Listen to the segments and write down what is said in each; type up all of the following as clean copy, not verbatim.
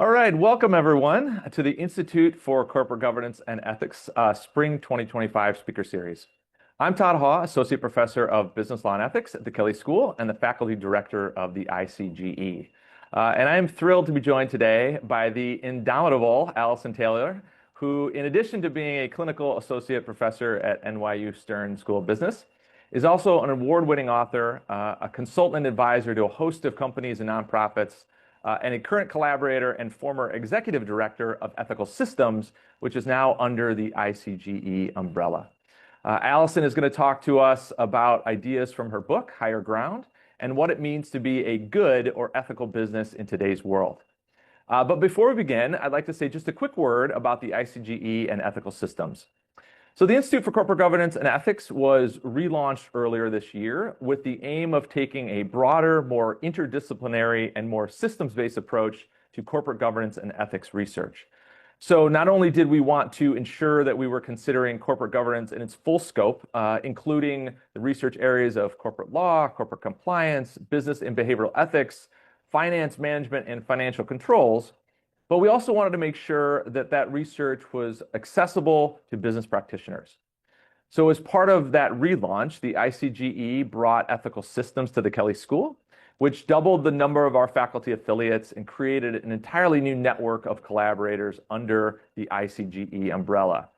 All right, welcome everyone to the Institute for Corporate Governance and Ethics Spring 2025 Speaker Series. I'm Todd Haw, Associate Professor of Business Law and Ethics at the Kelley School and the Faculty Director of the ICG+E. And I am thrilled to be joined today by the indomitable Alison Taylor, who, in addition to being a Clinical Associate Professor at NYU Stern School of Business, is also an award-winning author, a consultant advisor to a host of companies and nonprofits, and a current collaborator and former executive director of Ethical Systems, which is now under the ICG+E umbrella. Alison is going to talk to us about ideas from her book, Higher Ground, and what it means to be a good or ethical business in today's world. But before we begin, I'd like to say just a quick word about the ICG+E and Ethical Systems. So the Institute for Corporate Governance and Ethics was relaunched earlier this year with the aim of taking a broader, more interdisciplinary, and more systems-based approach to corporate governance and ethics research. So not only did we want to ensure that we were considering corporate governance in its full scope, including the research areas of corporate law, corporate compliance, business and behavioral ethics, finance management, and financial controls, but we also wanted to make sure that that research was accessible to business practitioners. So as part of that relaunch, the ICG+E brought Ethical Systems to the Kelley School, which doubled the number of our faculty affiliates and created an entirely new network of collaborators under the ICG+E umbrella,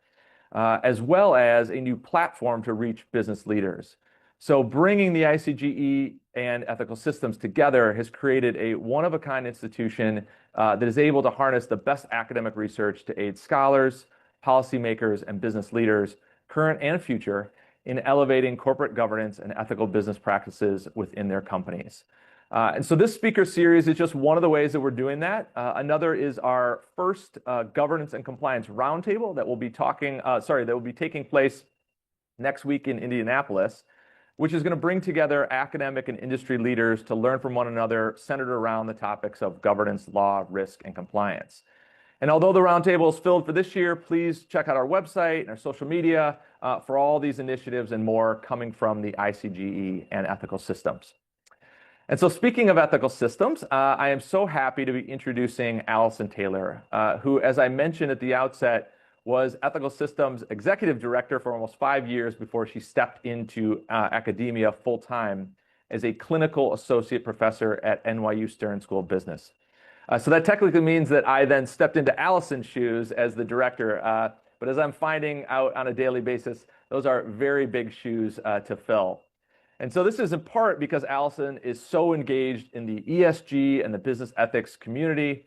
as well as a new platform to reach business leaders. So bringing the ICG+E and Ethical Systems together has created a one-of-a-kind institution that is able to harness the best academic research to aid scholars, policymakers, and business leaders, current and future, in elevating corporate governance and ethical business practices within their companies. And so this speaker series is just one of the ways that we're doing that. Another is our first governance and compliance roundtable that will be taking place next week in Indianapolis, which is going to bring together academic and industry leaders to learn from one another, centered around the topics of governance, law, risk, and compliance. And although the roundtable is filled for this year, please check out our website and our social media for all these initiatives and more coming from the ICG+E and Ethical Systems. And so speaking of ethical systems, I am so happy to be introducing Alison Taylor, who, as I mentioned at the outset, was Ethical Systems Executive Director for almost 5 years before she stepped into academia full-time as a Clinical Associate Professor at NYU Stern School of Business. So that technically means that I then stepped into Alison's shoes as the director, but as I'm finding out on a daily basis, those are very big shoes to fill. And so this is in part because Alison is so engaged in the ESG and the business ethics community.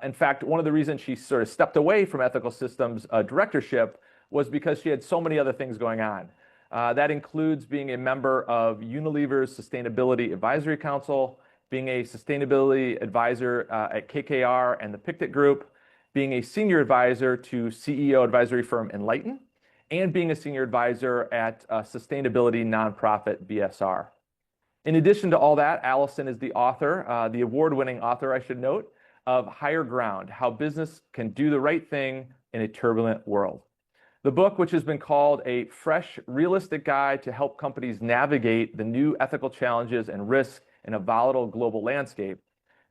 In fact, one of the reasons she sort of stepped away from Ethical Systems directorship was because she had so many other things going on. That includes being a member of Unilever's Sustainability Advisory Council, being a sustainability advisor at KKR and the Pictet Group, being a senior advisor to CEO advisory firm Enlighten, and being a senior advisor at sustainability nonprofit BSR. In addition to all that, Alison is the author, the award-winning author, I should note, of Higher Ground, How Business Can Do the Right Thing in a Turbulent World. The book, which has been called a fresh, realistic guide to help companies navigate the new ethical challenges and risks in a volatile global landscape,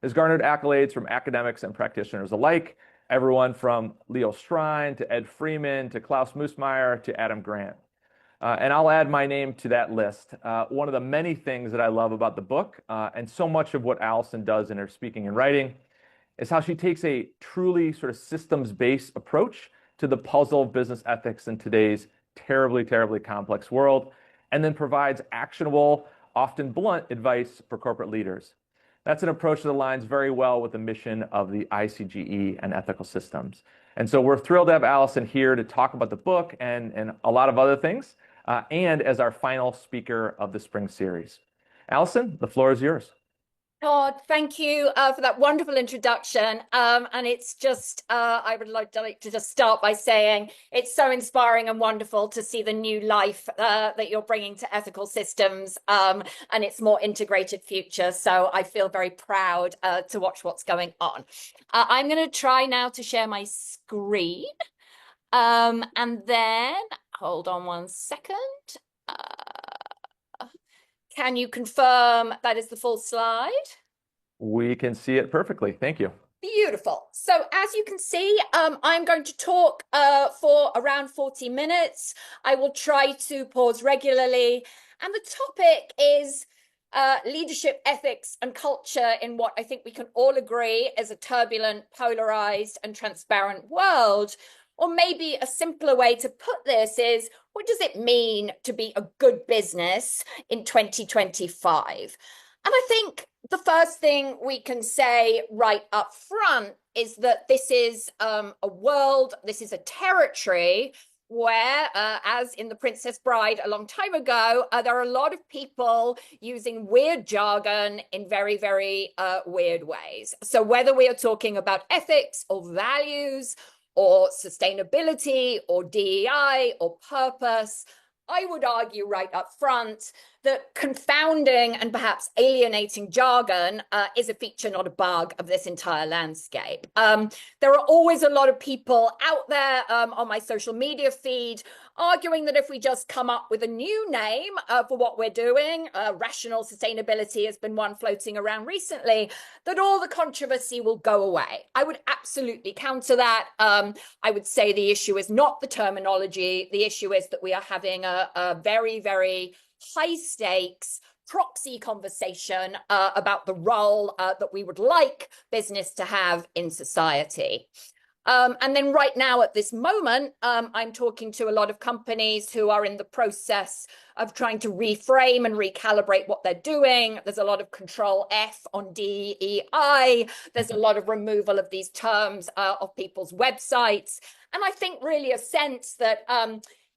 has garnered accolades from academics and practitioners alike, everyone from Leo Strine to Ed Freeman to Klaus Moosmeyer to Adam Grant. And I'll add my name to that list. One of the many things that I love about the book, and so much of what Alison does in her speaking and writing, is how she takes a truly sort of systems-based approach to the puzzle of business ethics in today's terribly, terribly complex world, and then provides actionable, often blunt advice for corporate leaders. That's an approach that aligns very well with the mission of the ICG+E and Ethical Systems. And so we're thrilled to have Alison here to talk about the book and a lot of other things, and as our final speaker of the spring series. Alison, the floor is yours. Todd, thank you for that wonderful introduction. And it's just, I would like to just start by saying it's so inspiring and wonderful to see the new life that you're bringing to Ethical Systems and its more integrated future. So I feel very proud to watch what's going on. I'm going to try now to share my screen. And then, hold on one second. Can you confirm that is the full slide? We can see it perfectly. Thank you. Beautiful. So as you can see, I'm going to talk for around 40 minutes. I will try to pause regularly. And the topic is leadership ethics and culture in what I think we can all agree is a turbulent, polarized, and transparent world. Or maybe a simpler way to put this is, what does it mean to be a good business in 2025? And I think the first thing we can say right up front is that this is a world, this is a territory where, as in The Princess Bride a long time ago, there are a lot of people using weird jargon in very, very weird ways. So whether we are talking about ethics or values or sustainability or DEI or purpose, I would argue right up front that confounding and perhaps alienating jargon is a feature, not a bug, of this entire landscape. There are always a lot of people out there on my social media feed arguing that if we just come up with a new name for what we're doing, rational sustainability has been one floating around recently, that all the controversy will go away. I would absolutely counter that. I would say the issue is not the terminology. The issue is that we are having a very, very high stakes proxy conversation about the role that we would like business to have in society. And then right now at this moment, I'm talking to a lot of companies who are in the process of trying to reframe and recalibrate what they're doing. There's a lot of control F on DEI. There's a lot of removal of these terms of people's websites. And I think really a sense that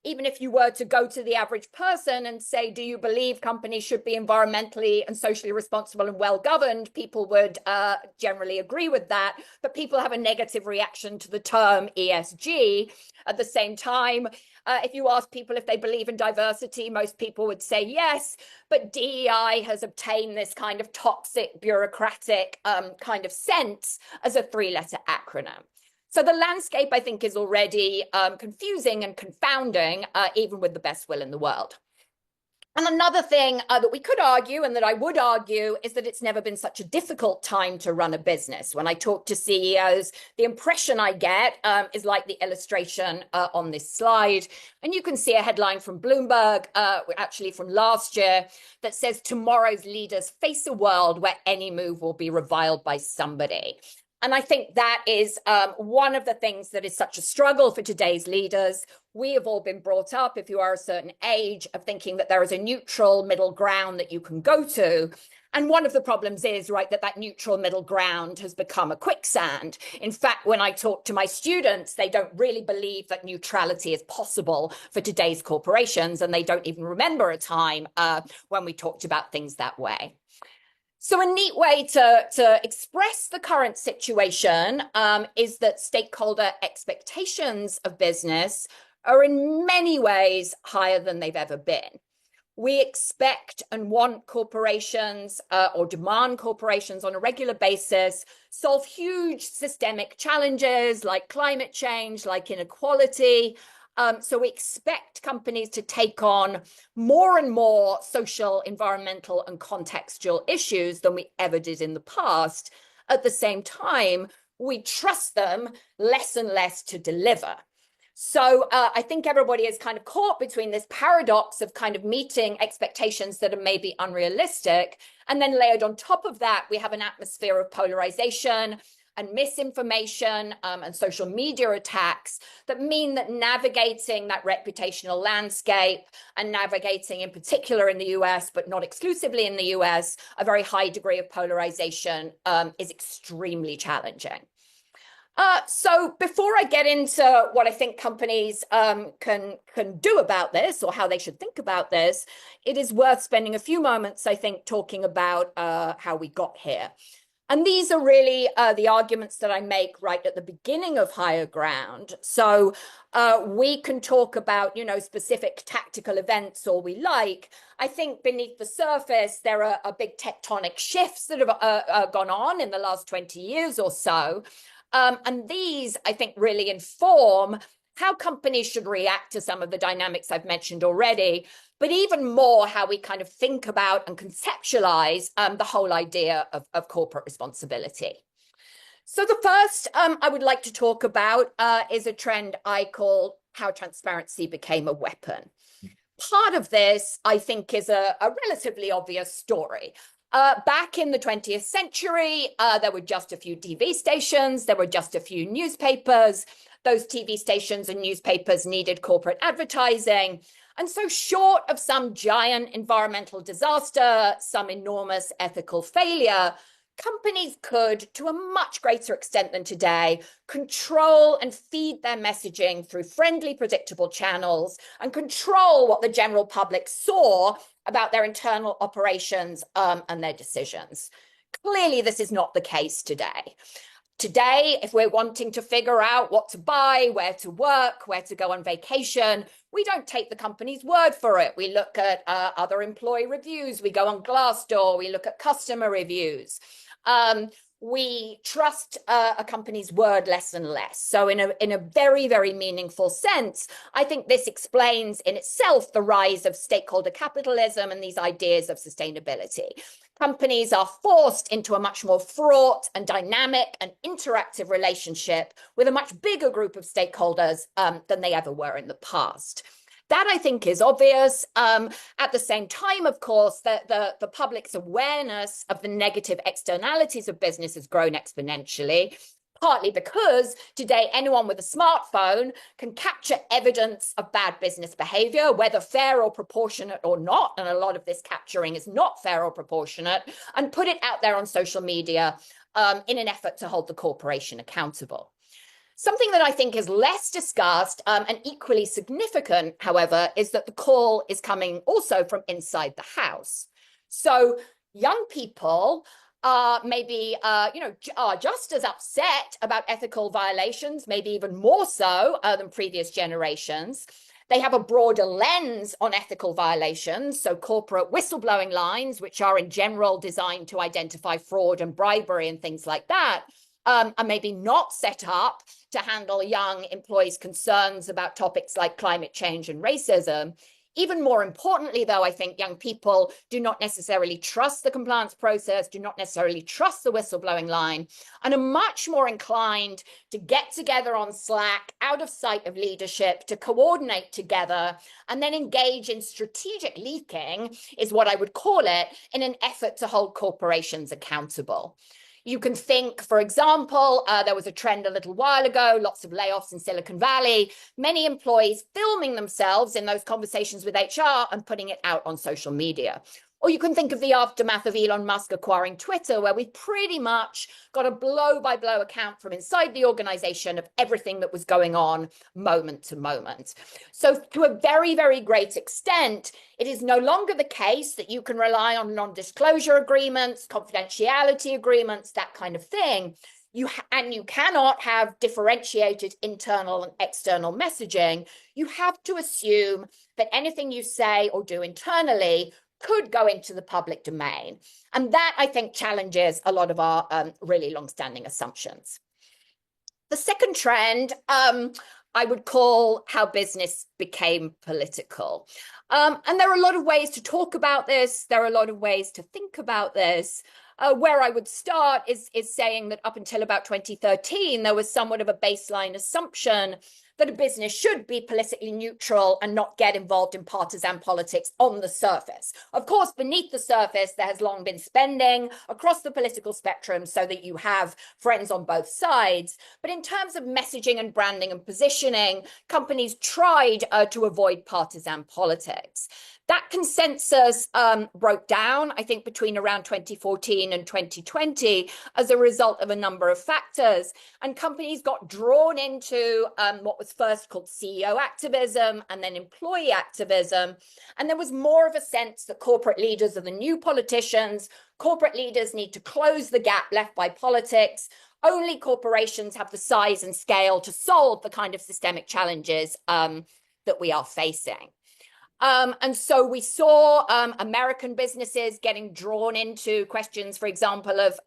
even if you were to go to the average person and say, do you believe companies should be environmentally and socially responsible and well governed, people would generally agree with that. But people have a negative reaction to the term ESG. At the same time, if you ask people if they believe in diversity, most people would say yes. But DEI has obtained this kind of toxic, bureaucratic kind of sense as a three-letter acronym. So the landscape, I think, is already confusing and confounding, even with the best will in the world. And another thing that we could argue, and that I would argue, is that it's never been such a difficult time to run a business. When I talk to CEOs, the impression I get is like the illustration on this slide. And you can see a headline from Bloomberg, actually from last year, that says, tomorrow's leaders face a world where any move will be reviled by somebody. And I think that is one of the things that is such a struggle for today's leaders. We have all been brought up, if you are a certain age, of thinking that there is a neutral middle ground that you can go to. And one of the problems is, right, that neutral middle ground has become a quicksand. In fact, when I talk to my students, they don't really believe that neutrality is possible for today's corporations. And they don't even remember a time when we talked about things that way. So a neat way to express the current situation is that stakeholder expectations of business are in many ways higher than they've ever been. We expect and want corporations or demand corporations on a regular basis solve huge systemic challenges like climate change, like inequality. So we expect companies to take on more and more social, environmental, and contextual issues than we ever did in the past. At the same time, we trust them less and less to deliver. So I think everybody is kind of caught between this paradox of kind of meeting expectations that are maybe unrealistic. And then layered on top of that, we have an atmosphere of polarization and misinformation and social media attacks that mean that navigating that reputational landscape and navigating in particular in the US, but not exclusively in the US, a very high degree of polarization is extremely challenging. So before I get into what I think companies can do about this or how they should think about this, it is worth spending a few moments, I think, talking about how we got here. And these are really the arguments that I make right at the beginning of Higher Ground. So we can talk about, specific tactical events all we like. I think beneath the surface, there are big tectonic shifts that have gone on in the last 20 years or so. And these, I think, really inform how companies should react to some of the dynamics I've mentioned already, but even more how we kind of think about and conceptualize the whole idea of corporate responsibility. So the first I would like to talk about is a trend I call how transparency became a weapon. Part of this, I think, is a relatively obvious story. Back in the 20th century, there were just a few TV stations, there were just a few newspapers. Those TV stations and newspapers needed corporate advertising. And so short of some giant environmental disaster, some enormous ethical failure, companies could, to a much greater extent than today, control and feed their messaging through friendly, predictable channels and control what the general public saw about their internal operations and their decisions. Clearly, this is not the case today. Today, if we're wanting to figure out what to buy, where to work, where to go on vacation, we don't take the company's word for it. We look at other employee reviews. We go on Glassdoor. We look at customer reviews. We trust a company's word less and less. So in a very, very meaningful sense, I think this explains in itself the rise of stakeholder capitalism and these ideas of sustainability. Companies are forced into a much more fraught and dynamic and interactive relationship with a much bigger group of stakeholders than they ever were in the past. That, I think, is obvious. At the same time, of course, the public's awareness of the negative externalities of business has grown exponentially, partly because today anyone with a smartphone can capture evidence of bad business behavior, whether fair or proportionate or not, and a lot of this capturing is not fair or proportionate, and put it out there on social media in an effort to hold the corporation accountable. Something that I think is less discussed and equally significant, however, is that the call is coming also from inside the house. So young people maybe are just as upset about ethical violations, maybe even more so than previous generations. They have a broader lens on ethical violations, so corporate whistleblowing lines, which are in general designed to identify fraud and bribery and things like that, are maybe not set up to handle young employees' concerns about topics like climate change and racism. Even more importantly, though, I think young people do not necessarily trust the compliance process, do not necessarily trust the whistleblowing line, and are much more inclined to get together on Slack, out of sight of leadership, to coordinate together, and then engage in strategic leaking, is what I would call it, in an effort to hold corporations accountable. You can think, for example, there was a trend a little while ago, lots of layoffs in Silicon Valley, many employees filming themselves in those conversations with HR and putting it out on social media. Or you can think of the aftermath of Elon Musk acquiring Twitter, where we pretty much got a blow-by-blow account from inside the organization of everything that was going on moment to moment. So to a very, very great extent, it is no longer the case that you can rely on non-disclosure agreements, confidentiality agreements, that kind of thing. You cannot have differentiated internal and external messaging. You have to assume that anything you say or do internally could go into the public domain. And that, I think, challenges a lot of our really long-standing assumptions. The second trend I would call how business became political. And there are a lot of ways to talk about this. There are a lot of ways to think about this. Where I would start is saying that up until about 2013, there was somewhat of a baseline assumption that a business should be politically neutral and not get involved in partisan politics on the surface. Of course, beneath the surface, there has long been spending across the political spectrum so that you have friends on both sides. But in terms of messaging and branding and positioning, companies tried to avoid partisan politics. That consensus broke down, I think, between around 2014 and 2020 as a result of a number of factors. And companies got drawn into what was first called CEO activism and then employee activism. And there was more of a sense that corporate leaders are the new politicians. Corporate leaders need to close the gap left by politics. Only corporations have the size and scale to solve the kind of systemic challenges that we are facing. And so we saw American businesses getting drawn into questions, for example, of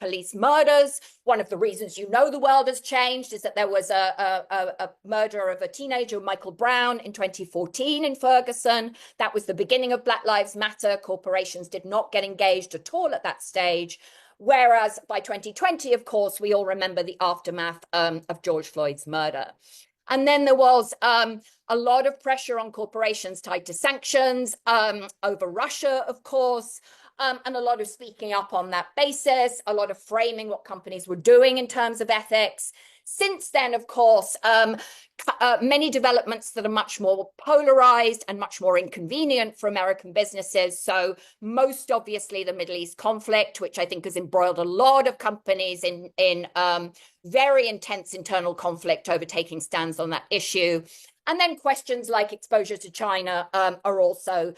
police murders. One of the reasons the world has changed is that there was a murder of a teenager, Michael Brown, in 2014 in Ferguson. That was the beginning of Black Lives Matter. Corporations did not get engaged at all at that stage. Whereas by 2020, of course, we all remember the aftermath of George Floyd's murder. And then there was a lot of pressure on corporations tied to sanctions over Russia, of course, and a lot of speaking up on that basis, a lot of framing what companies were doing in terms of ethics. Since then, of course, many developments that are much more polarized and much more inconvenient for American businesses. So most obviously the Middle East conflict, which I think has embroiled a lot of companies in very intense internal conflict over taking stands on that issue. And then questions like exposure to China are also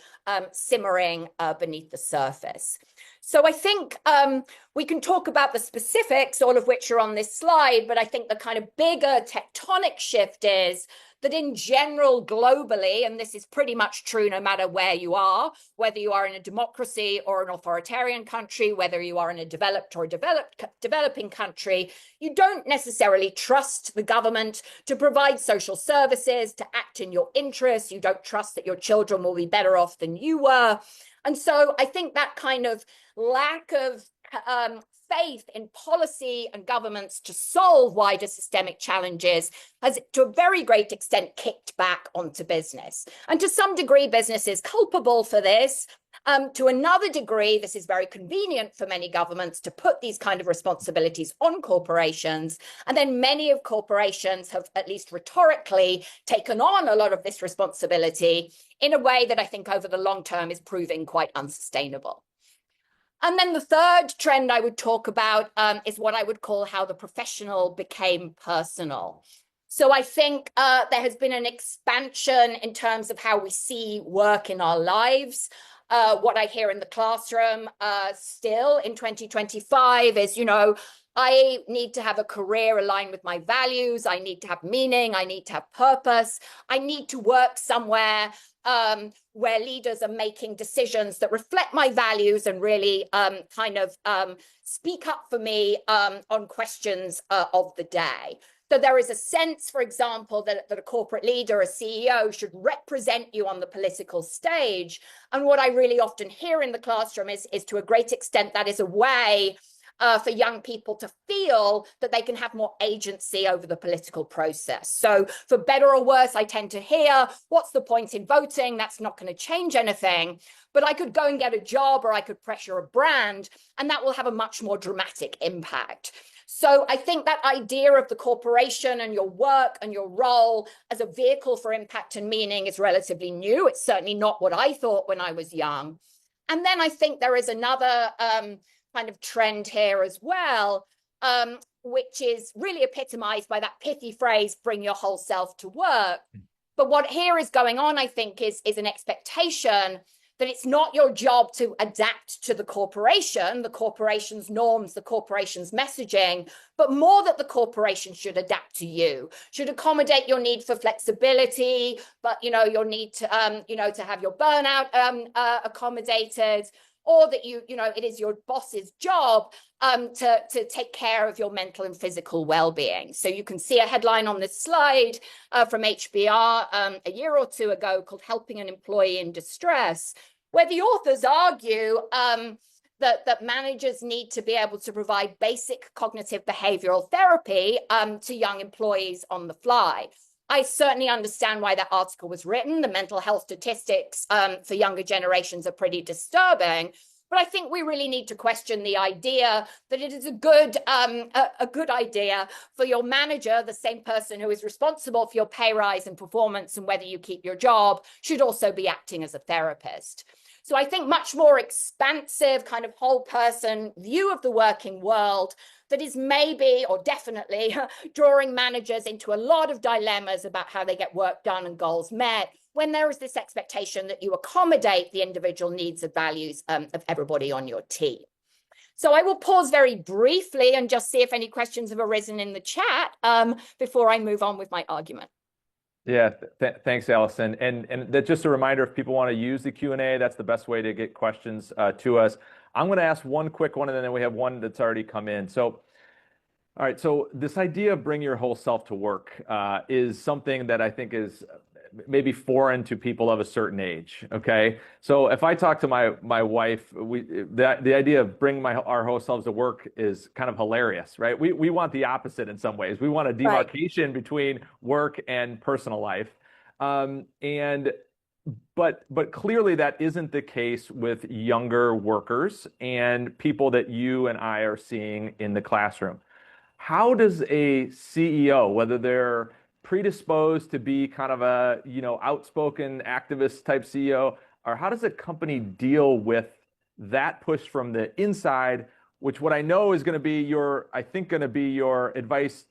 simmering beneath the surface. So I think we can talk about the specifics, all of which are on this slide, but I think the kind of bigger tectonic shift is that in general, globally, and this is pretty much true no matter where you are, whether you are in a democracy or an authoritarian country, whether you are in a developed or developing country, you don't necessarily trust the government to provide social services, to act in your interests. You don't trust that your children will be better off than you were. And so I think that kind of lack of faith in policy and governments to solve wider systemic challenges has, to a very great extent, kicked back onto business. And to some degree, business is culpable for this. To another degree, this is very convenient for many governments to put these kind of responsibilities on corporations. And then many of corporations have, at least rhetorically, taken on a lot of this responsibility in a way that I think over the long term is proving quite unsustainable. And then the third trend I would talk about is what I would call how the professional became personal. So I think there has been an expansion in terms of how we see work in our lives. What I hear in the classroom still in 2025 is, I need to have a career aligned with my values. I need to have meaning. I need to have purpose. I need to work somewhere where leaders are making decisions that reflect my values and really speak up for me on questions of the day. So there is a sense, for example, that a corporate leader, a CEO, should represent you on the political stage. And what I really often hear in the classroom is to a great extent, that is a way for young people to feel that they can have more agency over the political process. So for better or worse, I tend to hear, what's the point in voting? That's not going to change anything. But I could go and get a job, or I could pressure a brand, and that will have a much more dramatic impact. So I think that idea of the corporation and your work and your role as a vehicle for impact and meaning is relatively new. It's certainly not what I thought when I was young. And then I think there is another kind of trend here as well, which is really epitomized by that pithy phrase, bring your whole self to work. But what here is going on, I think, is an expectation that it's not your job to adapt to the corporation's norms, the corporation's messaging, but more that the corporation should adapt to you, should accommodate your need for flexibility, but your need to to have your burnout accommodated, or that it is your boss's job to take care of your mental and physical well-being. So you can see a headline on this slide from HBR a year or two ago called "Helping an Employee in Distress," where the authors argue that managers need to be able to provide basic cognitive behavioral therapy to young employees on the fly. I certainly understand why that article was written. The mental health statistics for younger generations are pretty disturbing. But I think we really need to question the idea that it is a good idea for your manager, the same person who is responsible for your pay rise and performance and whether you keep your job, should also be acting as a therapist. So I think much more expansive kind of whole person view of the working world that is maybe, or definitely, drawing managers into a lot of dilemmas about how they get work done and goals met, when there is this expectation that you accommodate the individual needs and values of everybody on your team. So I will pause very briefly and just see if any questions have arisen in the chat before I move on with my argument. Yeah, thanks, Alison. And that, just a reminder, if people want to use the Q&A, that's the best way to get questions to us. I'm going to ask one quick one, and then we have one that's already come in. So, all right, so this idea of bring your whole self to work is something that I think is maybe foreign to people of a certain age. Okay, so if I talk to my wife, the idea of bringing our whole selves to work is kind of hilarious, right? We want the opposite in some ways. We want a Right. demarcation between work and personal life, and but clearly that isn't the case with younger workers and people that you and I are seeing in the classroom. How does a CEO, whether they're predisposed to be kind of a, outspoken activist type CEO, or how does a company deal with that push from the inside, which what I know is going to be I think going to be your advice,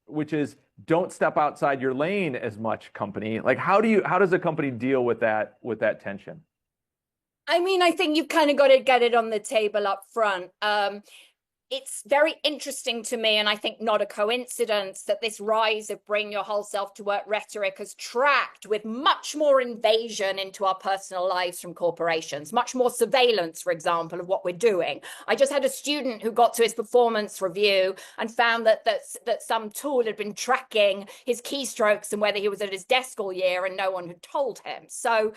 which is don't step outside your lane as much, company. Like how does a company deal with that tension? I mean, I think you've kind of got to get it on the table up front. It's very interesting to me, and I think not a coincidence, that this rise of bring your whole self to work rhetoric has tracked with much more invasion into our personal lives from corporations, much more surveillance, for example, of what we're doing. I just had a student who got to his performance review and found that some tool had been tracking his keystrokes and whether he was at his desk all year, and no one had told him. So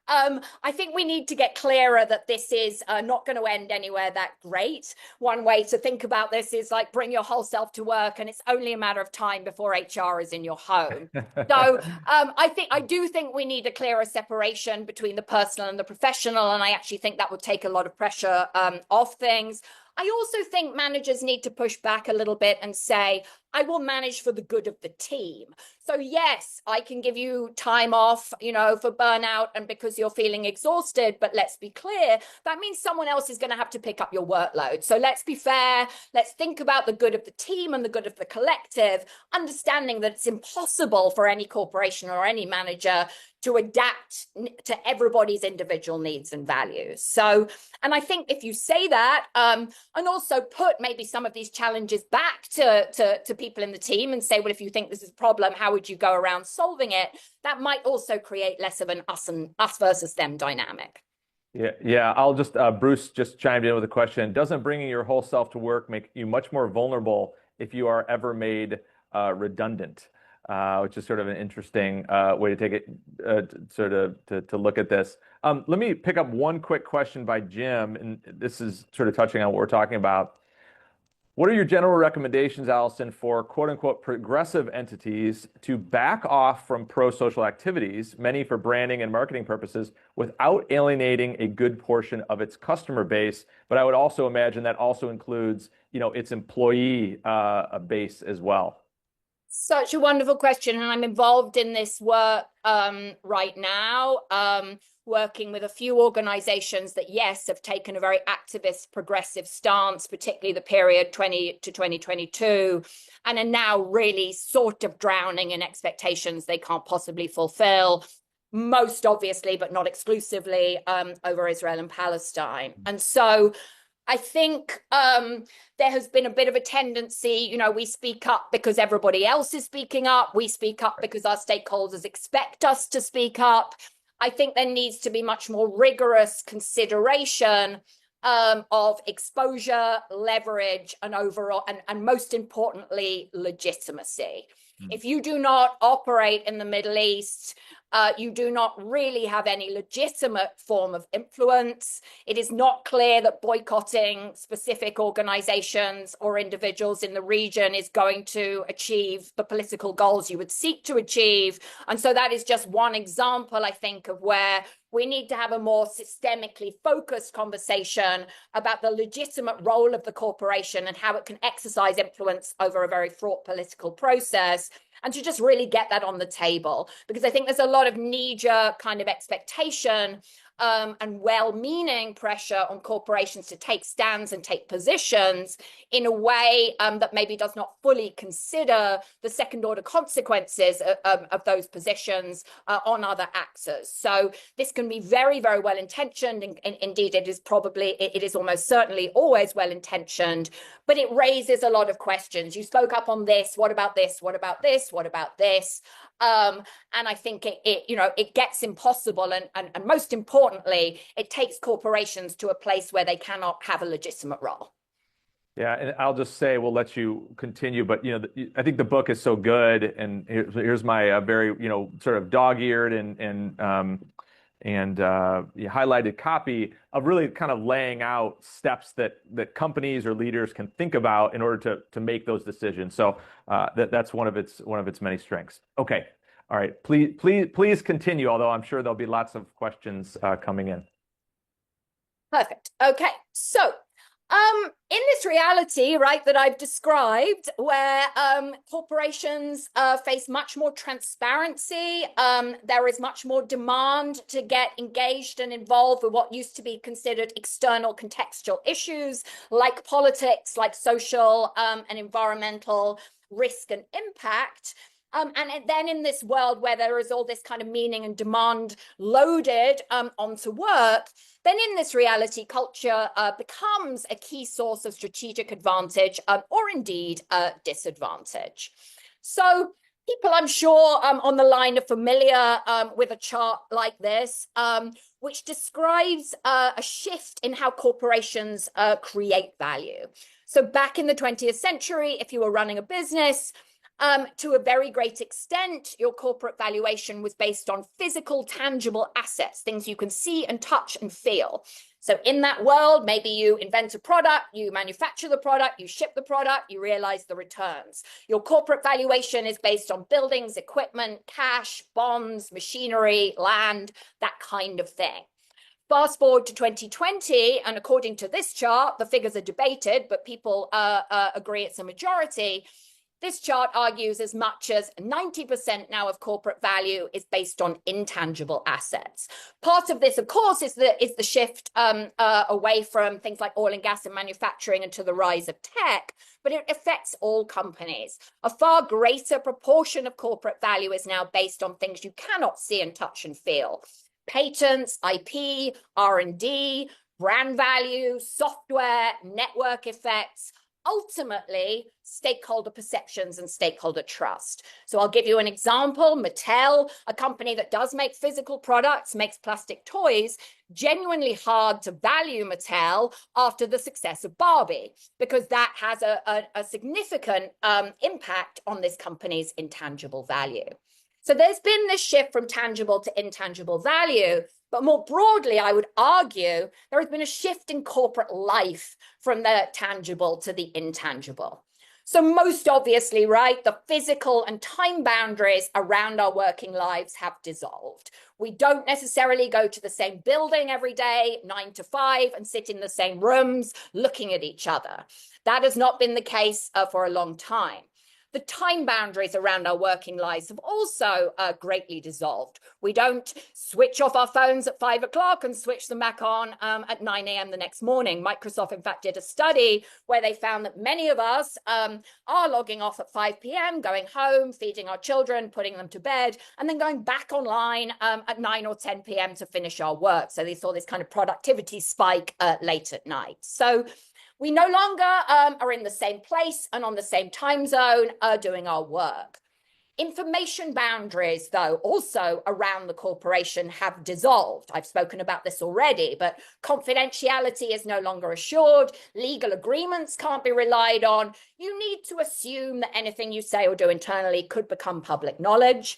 I think we need to get clearer that this is not going to end anywhere that great. One way to think about this is like bring your whole self to work, and it's only a matter of time before HR is in your home. So I do think we need a clearer separation between the personal and the professional, and I actually think that would take a lot of pressure off things. I also think managers need to push back a little bit and say, I will manage for the good of the team. So yes, I can give you time off, for burnout and because you're feeling exhausted, but let's be clear, that means someone else is going to have to pick up your workload. So let's be fair. Let's think about the good of the team and the good of the collective, understanding that it's impossible for any corporation or any manager to adapt to everybody's individual needs and values. So, and I think if you say that, and also put maybe some of these challenges back to people in the team and say, well, if you think this is a problem, how would you go around solving it? That might also create less of an us versus them dynamic. Yeah. I'll just Bruce just chimed in with a question. Doesn't bringing your whole self to work make you much more vulnerable if you are ever made redundant? Which is sort of an interesting way to take it, sort of to look at this. Let me pick up one quick question by Jim, and this is sort of touching on what we're talking about. What are your general recommendations, Alison, for quote unquote progressive entities to back off from pro-social activities, many for branding and marketing purposes, without alienating a good portion of its customer base? But I would also imagine that also includes, its employee base as well. Such a wonderful question. And I'm involved in this work right now, working with a few organizations that, yes, have taken a very activist, progressive stance, particularly the period 20 to 2022, and are now really sort of drowning in expectations they can't possibly fulfill, most obviously, but not exclusively, over Israel and Palestine. And so I think there has been a bit of a tendency, we speak up because everybody else is speaking up. We speak up because our stakeholders expect us to speak up. I think there needs to be much more rigorous consideration of exposure, leverage, and overall, and most importantly, legitimacy. If you do not operate in the Middle East, you do not really have any legitimate form of influence. It is not clear that boycotting specific organizations or individuals in the region is going to achieve the political goals you would seek to achieve. And so that is just one example, I think, of where we need to have a more systemically focused conversation about the legitimate role of the corporation and how it can exercise influence over a very fraught political process, and to just really get that on the table. Because I think there's a lot of knee-jerk kind of expectation and well-meaning pressure on corporations to take stands and take positions in a way that maybe does not fully consider the second-order consequences of those positions on other actors. So this can be very, very well-intentioned, and indeed it is almost certainly always well-intentioned, but it raises a lot of questions. You spoke up on this. What about this? What about this? What about this? And I think it gets impossible, and most importantly, it takes corporations to a place where they cannot have a legitimate role. Yeah, and I'll just say we'll let you continue, but I think the book is so good, and here's my very sort of dog-eared and highlighted copy of really kind of laying out steps that companies or leaders can think about in order to make those decisions. So that's one of its many strengths. Okay, all right, please continue. Although I'm sure there'll be lots of questions coming in. Perfect. Okay, so in this reality, right, that I've described, where corporations face much more transparency, there is much more demand to get engaged and involved with what used to be considered external contextual issues like politics, like social and environmental risk and impact. And then in this world where there is all this kind of meaning and demand loaded onto work, then in this reality, culture becomes a key source of strategic advantage or indeed disadvantage. So people, I'm sure, on the line are familiar with a chart like this, which describes a shift in how corporations create value. So back in the 20th century, if you were running a business, to a very great extent, your corporate valuation was based on physical, tangible assets, things you can see and touch and feel. So in that world, maybe you invent a product, you manufacture the product, you ship the product, you realize the returns. Your corporate valuation is based on buildings, equipment, cash, bonds, machinery, land, that kind of thing. Fast forward to 2020, and according to this chart, the figures are debated, but people agree it's a majority. This chart argues as much as 90% now of corporate value is based on intangible assets. Part of this, of course, is the shift away from things like oil and gas and manufacturing and to the rise of tech, but it affects all companies. A far greater proportion of corporate value is now based on things you cannot see and touch and feel. Patents, IP, R&D, brand value, software, network effects, ultimately stakeholder perceptions and stakeholder trust. So I'll give you an example. Mattel, a company that does make physical products, makes plastic toys, genuinely hard to value Mattel after the success of Barbie, because that has a significant impact on this company's intangible value. So there's been this shift from tangible to intangible value, but more broadly, I would argue there has been a shift in corporate life from the tangible to the intangible. So most obviously, right, the physical and time boundaries around our working lives have dissolved. We don't necessarily go to the same building every day, 9 to 5, and sit in the same rooms looking at each other. That has not been the case for a long time. The time boundaries around our working lives have also greatly dissolved. We don't switch off our phones at 5 o'clock and switch them back on at 9 a.m. the next morning. Microsoft, in fact, did a study where they found that many of us are logging off at 5 p.m., going home, feeding our children, putting them to bed, and then going back online at 9 or 10 p.m. to finish our work. So they saw this kind of productivity spike late at night. So we no longer are in the same place and on the same time zone doing our work. Information boundaries, though, also around the corporation have dissolved. I've spoken about this already, but confidentiality is no longer assured. Legal agreements can't be relied on. You need to assume that anything you say or do internally could become public knowledge.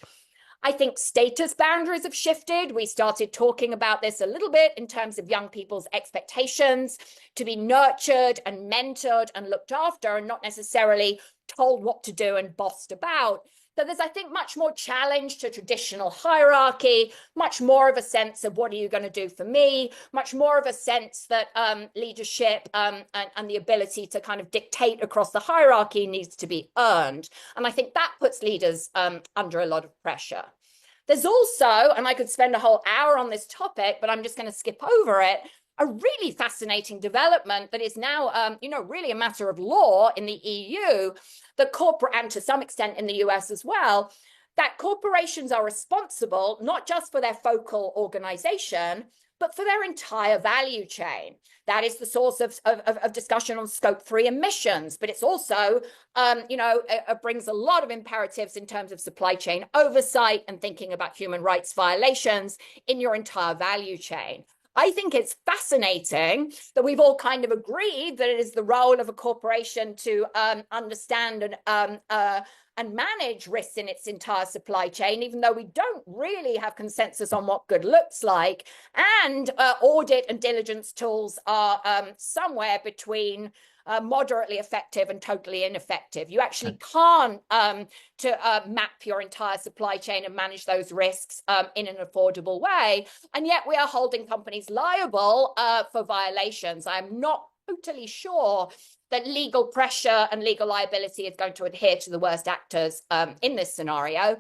I think status boundaries have shifted. We started talking about this a little bit in terms of young people's expectations to be nurtured and mentored and looked after and not necessarily told what to do and bossed about. So there's, I think, much more challenge to traditional hierarchy, much more of a sense of what are you going to do for me, much more of a sense that leadership and the ability to kind of dictate across the hierarchy needs to be earned. And I think that puts leaders under a lot of pressure. There's also, and I could spend a whole hour on this topic, but I'm just going to skip over it, a really fascinating development that is now, really a matter of law in the EU, that corporate, and to some extent in the US as well, that corporations are responsible not just for their focal organization, but for their entire value chain. That is the source of discussion on Scope 3 emissions, but it's also, it brings a lot of imperatives in terms of supply chain oversight and thinking about human rights violations in your entire value chain. I think it's fascinating that we've all kind of agreed that it is the role of a corporation to understand and manage risks in its entire supply chain, even though we don't really have consensus on what good looks like. And audit and diligence tools are somewhere between moderately effective and totally ineffective. You actually can't map your entire supply chain and manage those risks in an affordable way. And yet we are holding companies liable for violations. I'm not totally sure that legal pressure and legal liability is going to adhere to the worst actors in this scenario.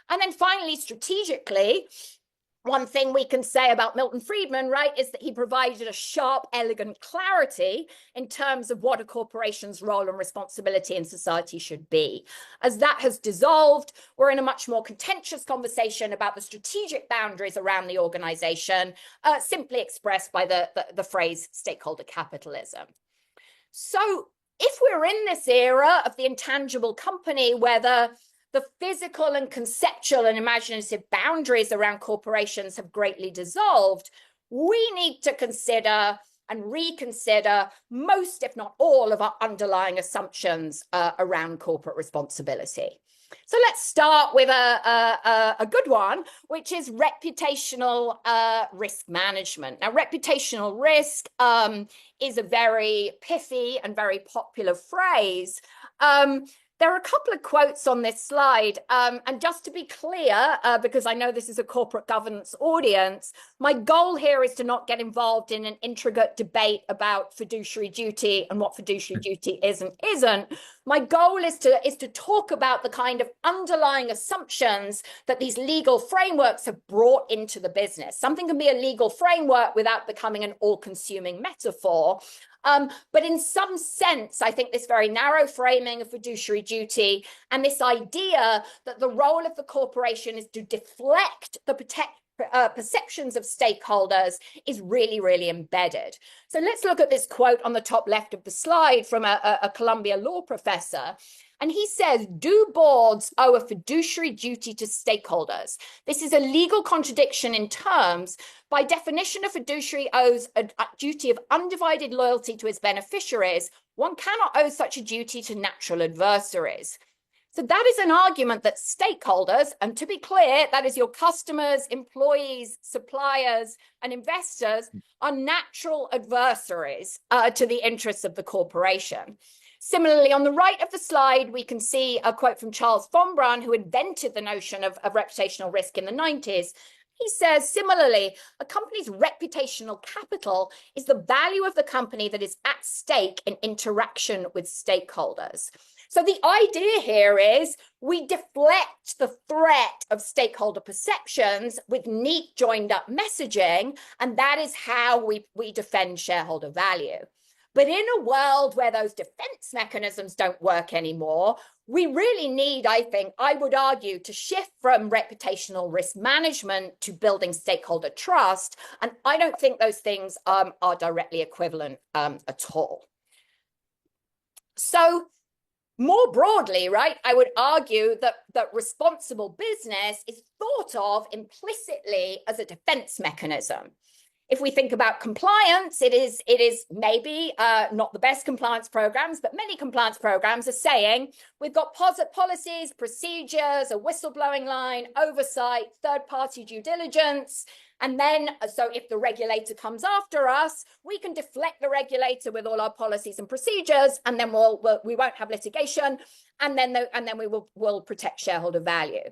And then finally, strategically, one thing we can say about Milton Friedman, right, is that he provided a sharp, elegant clarity in terms of what a corporation's role and responsibility in society should be. As that has dissolved, we're in a much more contentious conversation about the strategic boundaries around the organization, simply expressed by the phrase stakeholder capitalism. So if we're in this era of the intangible company where the physical and conceptual and imaginative boundaries around corporations have greatly dissolved, we need to consider and reconsider most, if not all, of our underlying assumptions around corporate responsibility. So let's start with a good one, which is reputational risk management. Now, reputational risk is a very pithy and very popular phrase. There are a couple of quotes on this slide, and just to be clear, because I know this is a corporate governance audience, my goal here is to not get involved in an intricate debate about fiduciary duty and what fiduciary duty is and isn't. My goal is to talk about the kind of underlying assumptions that these legal frameworks have brought into the business. Something can be a legal framework without becoming an all-consuming metaphor. But in some sense, I think this very narrow framing of fiduciary duty and this idea that the role of the corporation is to deflect the perceptions of stakeholders is really, really embedded. So let's look at this quote on the top left of the slide from a Columbia law professor. And he says, do boards owe a fiduciary duty to stakeholders? This is a legal contradiction in terms. By definition, a fiduciary owes a duty of undivided loyalty to his beneficiaries. One cannot owe such a duty to natural adversaries. So that is an argument that stakeholders, and to be clear, that is your customers, employees, suppliers, and investors, are natural adversaries to the interests of the corporation. Similarly, on the right of the slide, we can see a quote from Charles von Braun, who invented the notion of reputational risk in the 90s. He says, similarly, a company's reputational capital is the value of the company that is at stake in interaction with stakeholders. So the idea here is we deflect the threat of stakeholder perceptions with neat joined up messaging, and that is how we defend shareholder value. But in a world where those defense mechanisms don't work anymore, we really need, I think, I would argue, to shift from reputational risk management to building stakeholder trust. And I don't think those things are directly equivalent at all. So more broadly, right, I would argue that responsible business is thought of implicitly as a defense mechanism. If we think about compliance, it is maybe not the best compliance programs, but many compliance programs are saying we've got policies, procedures, a whistleblowing line, oversight, third-party due diligence. And then, so if the regulator comes after us, we can deflect the regulator with all our policies and procedures, and then we won't have litigation, and then we'll protect shareholder value.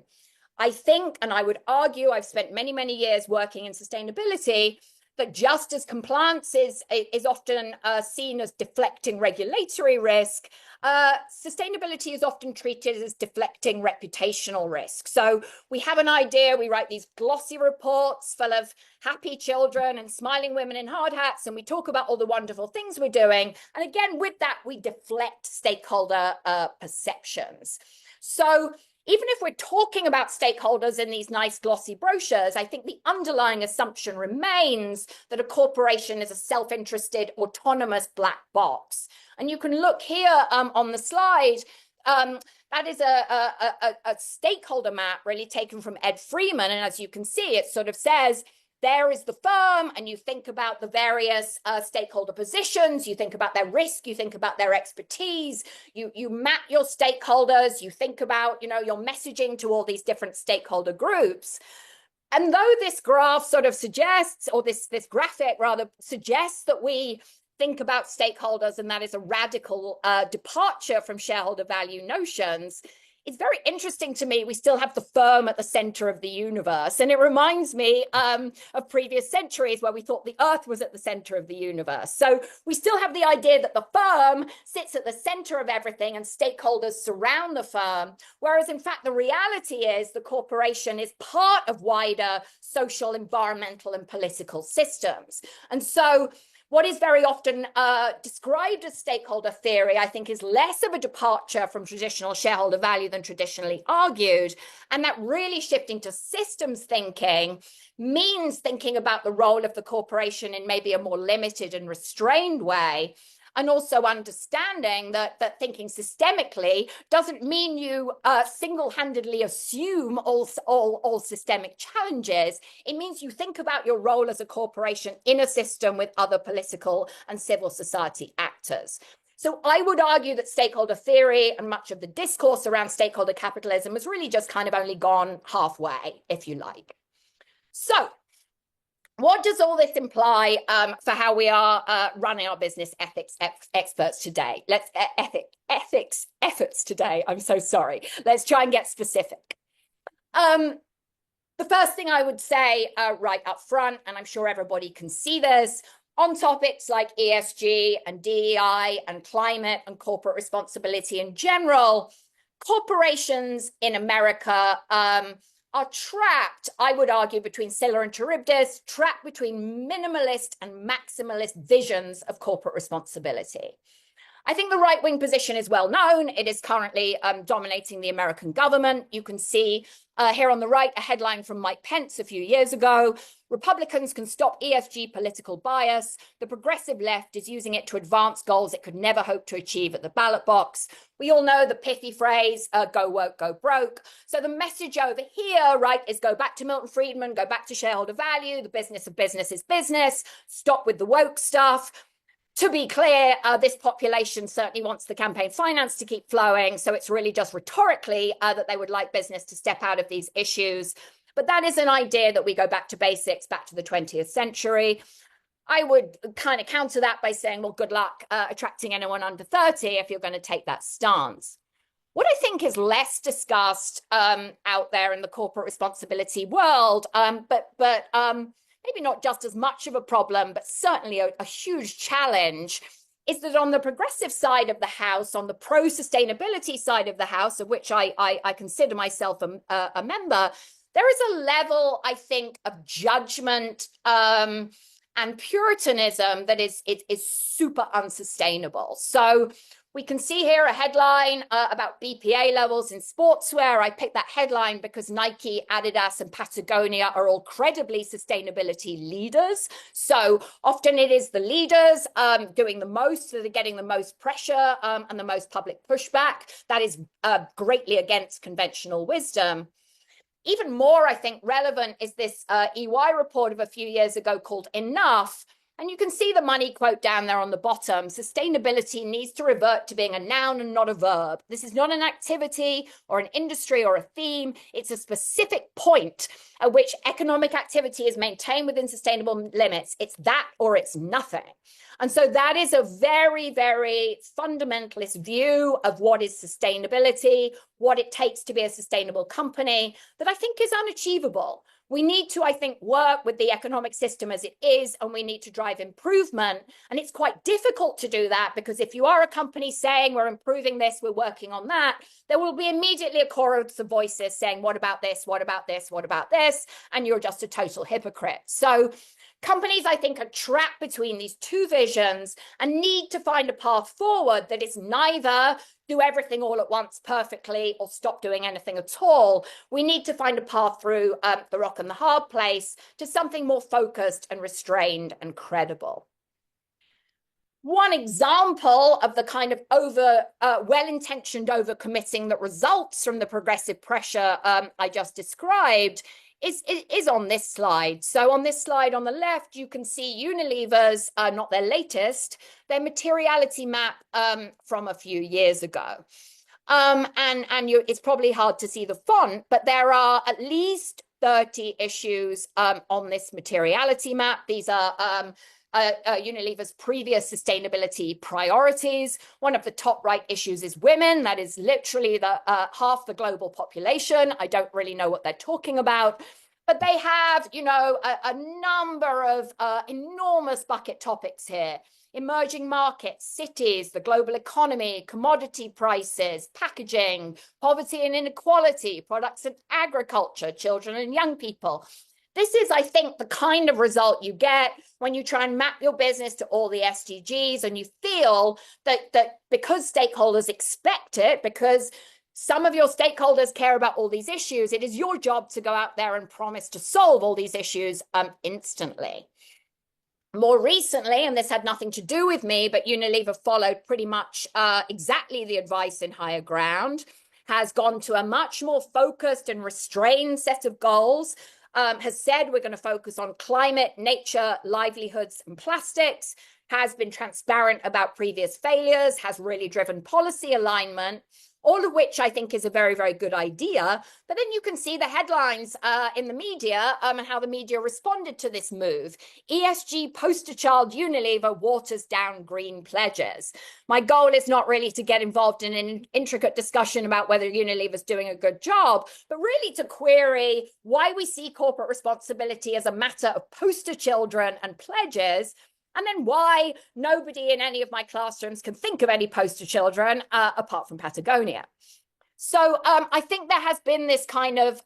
I think, and I would argue, I've spent many, many years working in sustainability, that just as compliance is often seen as deflecting regulatory risk, sustainability is often treated as deflecting reputational risk. So we have an idea, we write these glossy reports full of happy children and smiling women in hard hats, and we talk about all the wonderful things we're doing. And again, with that, we deflect stakeholder perceptions. So even if we're talking about stakeholders in these nice glossy brochures, I think the underlying assumption remains that a corporation is a self-interested, autonomous black box. And you can look here on the slide, that is a stakeholder map really taken from Ed Freeman. And as you can see, it sort of says there is the firm, and you think about the various stakeholder positions, you think about their risk, you think about their expertise, you map your stakeholders, you think about, you know, your messaging to all these different stakeholder groups. And though this graph sort of suggests, or this graphic rather suggests, that we think about stakeholders and that is a radical departure from shareholder value notions, it's very interesting to me we still have the firm at the center of the universe. And it reminds me of previous centuries where we thought the earth was at the center of the universe. So we still have the idea that the firm sits at the center of everything and stakeholders surround the firm, whereas in fact the reality is the corporation is part of wider social, environmental, and political systems. And so what is very often described as stakeholder theory, I think, is less of a departure from traditional shareholder value than traditionally argued. And that really shifting to systems thinking means thinking about the role of the corporation in maybe a more limited and restrained way. And also understanding that thinking systemically doesn't mean you single-handedly assume all systemic challenges. It means you think about your role as a corporation in a system with other political and civil society actors. So I would argue that stakeholder theory and much of the discourse around stakeholder capitalism has really just kind of only gone halfway, if you like. So what does all this imply for how we are running our business ethics experts today? Ethics efforts today. I'm so sorry. Let's try and get specific. The first thing I would say right up front, and I'm sure everybody can see this, on topics like ESG and DEI and climate and corporate responsibility in general, corporations in America are trapped, I would argue, between Scylla and Charybdis, trapped between minimalist and maximalist visions of corporate responsibility. I think the right-wing position is well known. It is currently dominating the American government. You can see here on the right a headline from Mike Pence a few years ago. Republicans can stop ESG political bias. The progressive left is using it to advance goals it could never hope to achieve at the ballot box. We all know the pithy phrase, go woke, go broke. So the message over here, right, is go back to Milton Friedman, go back to shareholder value. The business of business is business. Stop with the woke stuff. To be clear, this population certainly wants the campaign finance to keep flowing. So it's really just rhetorically that they would like business to step out of these issues. But that is an idea that we go back to basics, back to the 20th century. I would kind of counter that by saying, well, good luck attracting anyone under 30 if you're going to take that stance. What I think is less discussed out there in the corporate responsibility world, but maybe not just as much of a problem, but certainly a huge challenge, is that on the progressive side of the house, on the pro-sustainability side of the house, of which I consider myself a member, there is a level, I think, of judgment and puritanism that is super unsustainable. So we can see here a headline about BPA levels in sportswear. I picked that headline because Nike, Adidas, and Patagonia are all credibly sustainability leaders. So often it is the leaders doing the most that are getting the most pressure and the most public pushback. That is greatly against conventional wisdom. Even more, I think, relevant is this EY report of a few years ago called Enough. And you can see the money quote down there on the bottom. Sustainability needs to revert to being a noun and not a verb. This is not an activity or an industry or a theme. It's a specific point at which economic activity is maintained within sustainable limits. It's that or it's nothing. And so that is a very, very fundamentalist view of what is sustainability, what it takes to be a sustainable company, that I think is unachievable. We need to, I think, work with the economic system as it is, and we need to drive improvement. And it's quite difficult to do that because if you are a company saying we're improving this, we're working on that, there will be immediately a chorus of voices saying, what about this? What about this? What about this? And you're just a total hypocrite. So companies, I think, are trapped between these two visions and need to find a path forward that is neither do everything all at once perfectly or stop doing anything at all. We need to find a path through the rock and the hard place to something more focused and restrained and credible. One example of the kind of well-intentioned overcommitting that results from the progressive pressure I just described is on this slide. So on this slide on the left, you can see Unilever's, not their latest, their materiality map from a few years ago. It's probably hard to see the font, but there are at least 30 issues on this materiality map. These are Unilever's previous sustainability priorities. One of the top right issues is women. That is literally the half the global population. I don't really know what they're talking about. But they have, you know, a number of enormous bucket topics here. Emerging markets, cities, the global economy, commodity prices, packaging, poverty and inequality, products and agriculture, children and young people. This is, I think, the kind of result you get when you try and map your business to all the SDGs and you feel that because stakeholders expect it, because some of your stakeholders care about all these issues, it is your job to go out there and promise to solve all these issues instantly. More recently, and this had nothing to do with me, but Unilever followed pretty much exactly the advice in Higher Ground, has gone to a much more focused and restrained set of goals, has said we're going to focus on climate, nature, livelihoods, and plastics, has been transparent about previous failures, has really driven policy alignment, all of which I think is a very, very good idea. But then you can see the headlines in the media and how the media responded to this move. ESG poster child Unilever waters down green pledges. My goal is not really to get involved in an intricate discussion about whether Unilever's doing a good job, but really to query why we see corporate responsibility as a matter of poster children and pledges, and then why nobody in any of my classrooms can think of any poster children apart from Patagonia. So I think there has been this kind of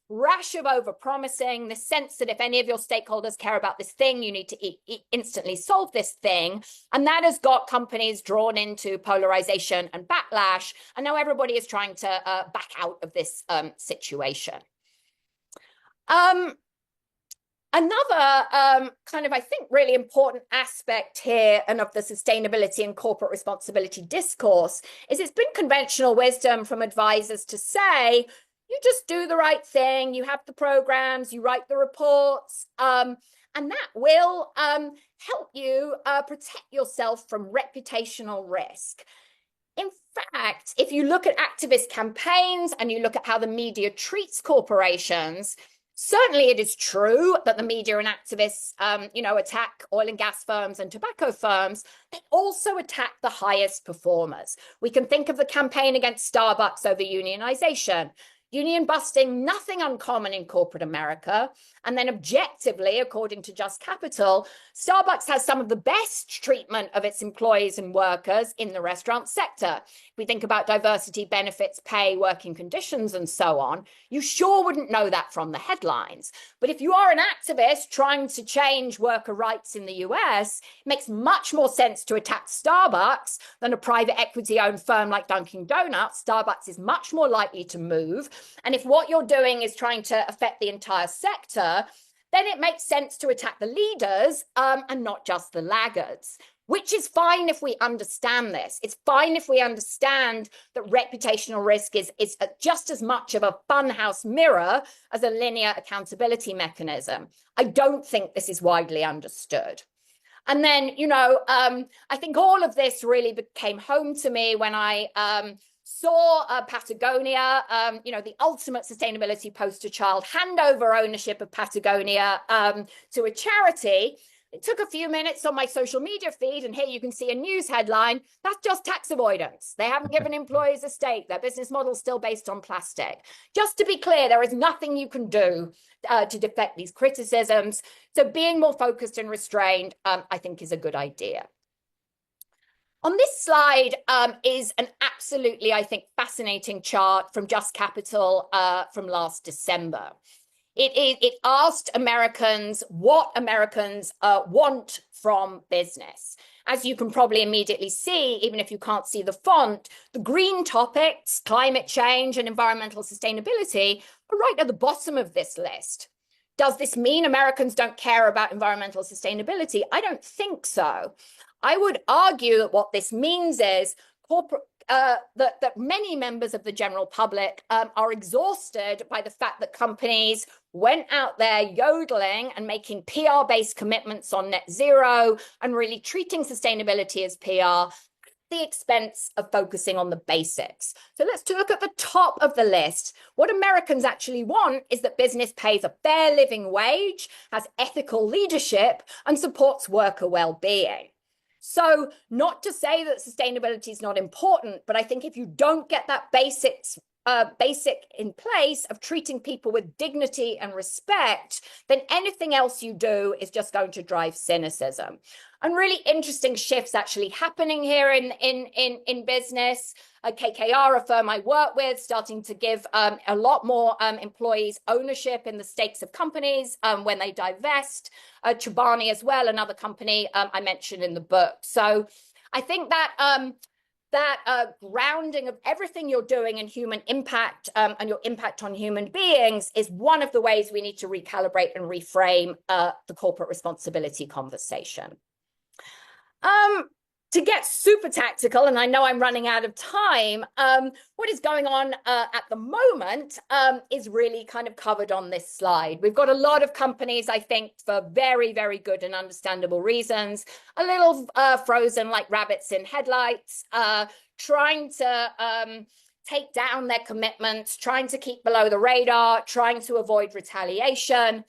rash of overpromising, this sense that if any of your stakeholders care about this thing, you need to instantly solve this thing. And that has got companies drawn into polarization and backlash. And now everybody is trying to back out of this situation. Another kind of, I think, really important aspect here and of the sustainability and corporate responsibility discourse is it's been conventional wisdom from advisors to say, you just do the right thing, you have the programs, you write the reports, and that will help you protect yourself from reputational risk. In fact, if you look at activist campaigns and you look at how the media treats corporations, certainly it is true that the media and activists, attack oil and gas firms and tobacco firms. They also attack the highest performers. We can think of the campaign against Starbucks over unionization. Union busting, nothing uncommon in corporate America. And then objectively, according to Just Capital, Starbucks has some of the best treatment of its employees and workers in the restaurant sector. If we think about diversity, benefits, pay, working conditions, and so on, you sure wouldn't know that from the headlines. But if you are an activist trying to change worker rights in the US, it makes much more sense to attack Starbucks than a private equity-owned firm like Dunkin' Donuts. Starbucks is much more likely to move. And if what you're doing is trying to affect the entire sector, then it makes sense to attack the leaders and not just the laggards, which is fine if we understand this. It's fine if we understand that reputational risk is just as much of a funhouse mirror as a linear accountability mechanism. I don't think this is widely understood. And then, I think all of this really came home to me when I saw Patagonia, the ultimate sustainability poster child, hand over ownership of Patagonia to a charity. It took a few minutes on my social media feed, and here you can see a news headline. That's just tax avoidance. They haven't given employees a stake. Their business model is still based on plastic. Just to be clear, there is nothing you can do to deflect these criticisms. So being more focused and restrained, I think, is a good idea. On this slide is an absolutely, I think, fascinating chart from Just Capital from last December. It asked Americans what Americans want from business. As you can probably immediately see, even if you can't see the font, the green topics, climate change and environmental sustainability, are right at the bottom of this list. Does this mean Americans don't care about environmental sustainability? I don't think so. I would argue that what this means is that many members of the general public are exhausted by the fact that companies went out there yodeling and making PR-based commitments on net zero and really treating sustainability as PR the expense of focusing on the basics. So let's look at the top of the list. What Americans actually want is that business pays a fair living wage, has ethical leadership, and supports worker well-being. So not to say that sustainability is not important, but I think if you don't get that basic in place of treating people with dignity and respect, then anything else you do is just going to drive cynicism. And really interesting shifts actually happening here in business. KKR, a firm I work with, starting to give a lot more employees ownership in the stakes of companies when they divest. Chobani as well, another company I mentioned in the book. So I think that grounding of everything you're doing in human impact and your impact on human beings is one of the ways we need to recalibrate and reframe the corporate responsibility conversation. To get super tactical, and I know I'm running out of time, what is going on at the moment is really kind of covered on this slide. We've got a lot of companies, I think, for very, very good and understandable reasons, a little frozen like rabbits in headlights, trying to take down their commitments, trying to keep below the radar, trying to avoid retaliation.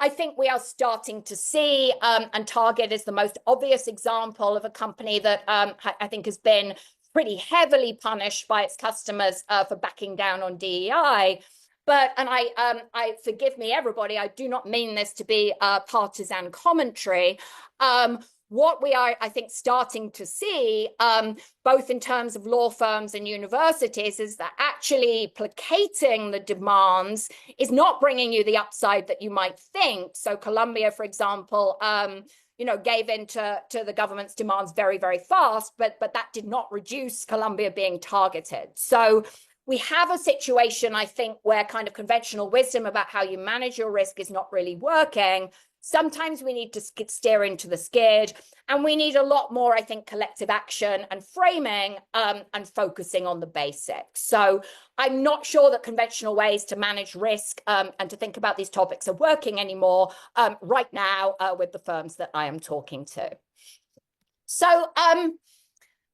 I think we are starting to see, and Target is the most obvious example of a company that I think has been pretty heavily punished by its customers for backing down on DEI. But, and I forgive me, everybody, I do not mean this to be partisan commentary. What we are, I think, starting to see, both in terms of law firms and universities, is that actually placating the demands is not bringing you the upside that you might think. So Columbia, for example, gave in to the government's demands very, very fast, but that did not reduce Columbia being targeted. So we have a situation, I think, where kind of conventional wisdom about how you manage your risk is not really working. Sometimes we need to steer into the skid, and we need a lot more, I think, collective action and framing and focusing on the basics. So I'm not sure that conventional ways to manage risk and to think about these topics are working anymore right now with the firms that I am talking to. So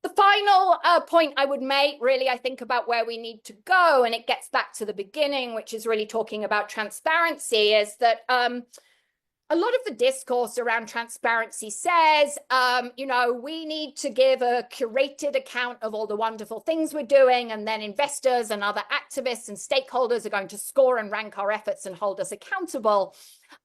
the final point I would make, really, I think about where we need to go, and it gets back to the beginning, which is really talking about transparency, is that a lot of the discourse around transparency says, we need to give a curated account of all the wonderful things we're doing, and then investors and other activists and stakeholders are going to score and rank our efforts and hold us accountable.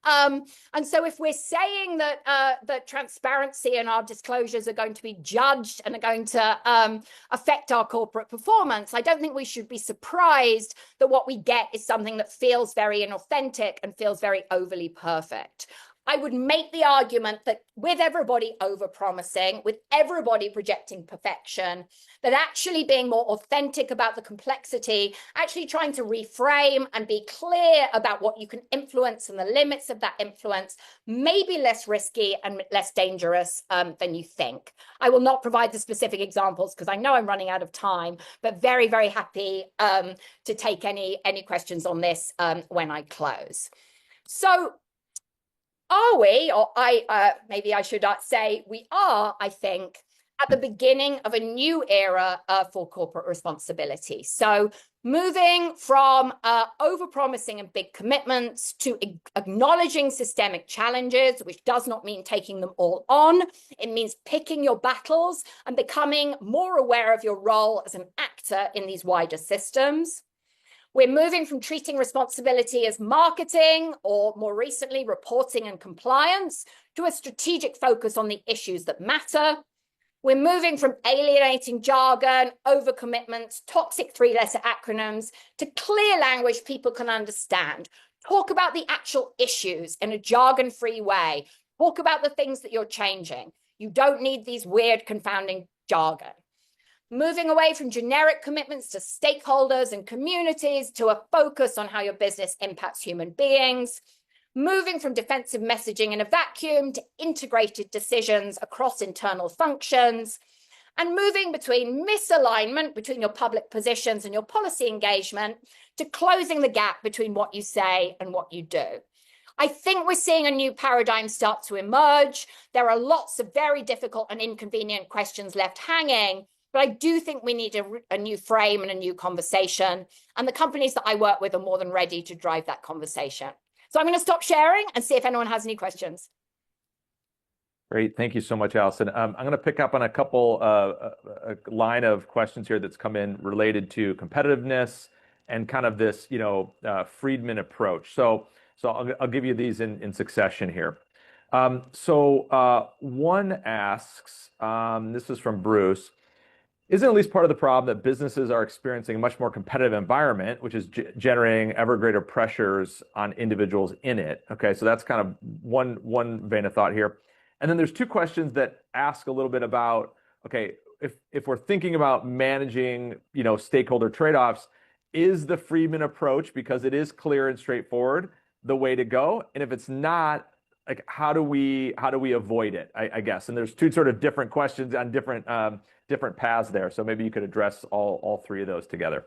And so if we're saying that that transparency and our disclosures are going to be judged and are going to affect our corporate performance, I don't think we should be surprised that what we get is something that feels very inauthentic and feels very overly perfect. I would make the argument that with everybody overpromising, with everybody projecting perfection, that actually being more authentic about the complexity, actually trying to reframe and be clear about what you can influence and the limits of that influence may be less risky and less dangerous than you think. I will not provide the specific examples because I know I'm running out of time, but very, very happy to take any questions on this when I close. So, are we, or maybe I should say we are, I think, at the beginning of a new era for corporate responsibility. So moving from overpromising and big commitments to acknowledging systemic challenges, which does not mean taking them all on. It means picking your battles and becoming more aware of your role as an actor in these wider systems. We're moving from treating responsibility as marketing, or more recently, reporting and compliance, to a strategic focus on the issues that matter. We're moving from alienating jargon, overcommitments, toxic three-letter acronyms, to clear language people can understand. Talk about the actual issues in a jargon-free way. Talk about the things that you're changing. You don't need these weird, confounding jargon. Moving away from generic commitments to stakeholders and communities to a focus on how your business impacts human beings. moving from defensive messaging in a vacuum to integrated decisions across internal functions, and moving between misalignment between your public positions and your policy engagement to closing the gap between what you say and what you do. I think we're seeing a new paradigm start to emerge. There are lots of very difficult and inconvenient questions left hanging, but I do think we need a new frame and a new conversation. And the companies that I work with are more than ready to drive that conversation. So I'm going to stop sharing and see if anyone has any questions. Great. Thank you so much, Alison. I'm going to pick up on a couple a line of questions here that's come in related to competitiveness and kind of this, Friedman approach. So I'll give you these in succession here. One asks, this is from Bruce, isn't at least part of the problem that businesses are experiencing a much more competitive environment, which is generating ever greater pressures on individuals in it? Okay, so that's kind of one vein of thought here. And then there's two questions that ask a little bit about, okay, if we're thinking about managing, stakeholder trade-offs, is the Friedman approach, because it is clear and straightforward, the way to go? And if it's not, like, how do we avoid it, I guess? And there's two sort of different questions on different paths there. So maybe you could address all three of those together.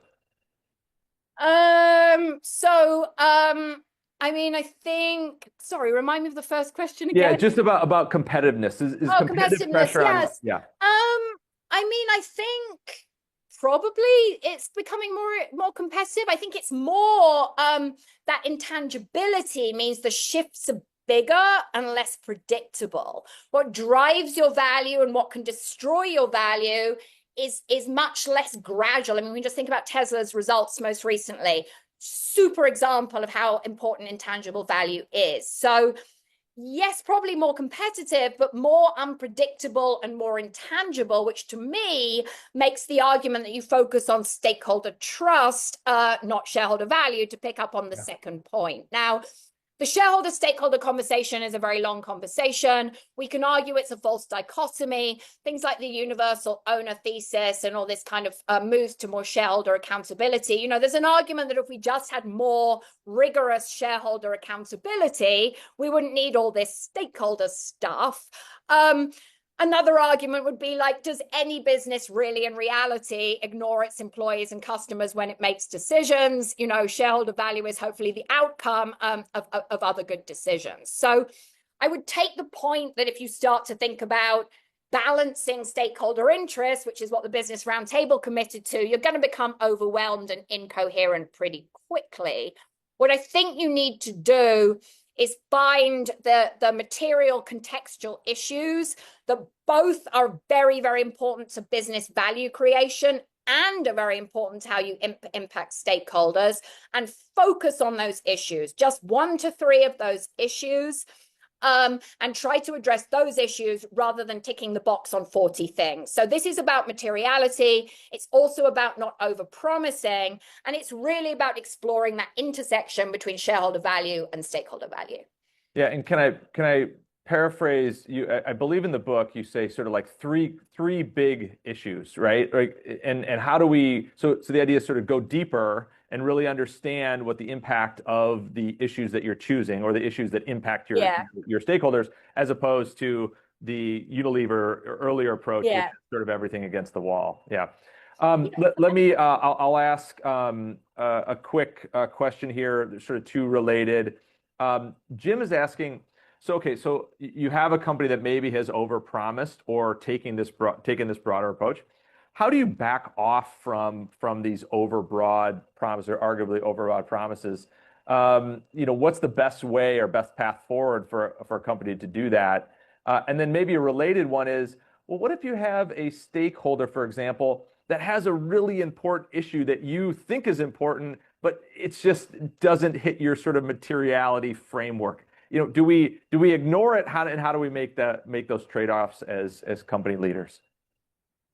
I think, sorry, remind me of the first question again. Yeah, just about competitiveness. Is competitive pressure yes. on, yeah. I think probably it's becoming more competitive. I think it's more that intangibility means the shifts are bigger and less predictable. What drives your value and what can destroy your value is much less gradual. I mean, we just think about Tesla's results most recently. Super example of how important intangible value is. So yes, probably more competitive, but more unpredictable and more intangible, which to me makes the argument that you focus on stakeholder trust, not shareholder value, to pick up on the second point. Now, the shareholder stakeholder conversation is a very long conversation. We can argue it's a false dichotomy. Things like the universal owner thesis and all this kind of moves to more shareholder accountability. There's an argument that if we just had more rigorous shareholder accountability, we wouldn't need all this stakeholder stuff. Another argument would be like, does any business really in reality ignore its employees and customers when it makes decisions? Shareholder value is hopefully the outcome of other good decisions. So I would take the point that if you start to think about balancing stakeholder interests, which is what the Business Roundtable committed to, you're going to become overwhelmed and incoherent pretty quickly. What I think you need to do is find the material contextual issues that both are very, very important to business value creation and are very important to how you impact stakeholders, and focus on those issues, just 1 to 3 of those issues, and try to address those issues rather than ticking the box on 40 things. So this is about materiality. It's also about not over-promising, and it's really about exploring that intersection between shareholder value and stakeholder value. Yeah, and can I paraphrase you? I believe in the book you say sort of like three big issues, right? Like, and how do we? So the idea is sort of go deeper and really understand what the impact of the issues that you're choosing, or the issues that impact your stakeholders, as opposed to the Unilever earlier approach, which is sort of everything against the wall. Yeah. Let me. I'll ask a quick question here. There's sort of two related. Jim is asking. So you have a company that maybe has overpromised or taken this broader approach. How do you back off from these overbroad promises, or arguably overbroad promises? What's the best way or best path forward for a company to do that? And then maybe a related one is, well, what if you have a stakeholder, for example, that has a really important issue that you think is important, but it just doesn't hit your sort of materiality framework? Do we ignore it? How do we make those trade-offs as company leaders?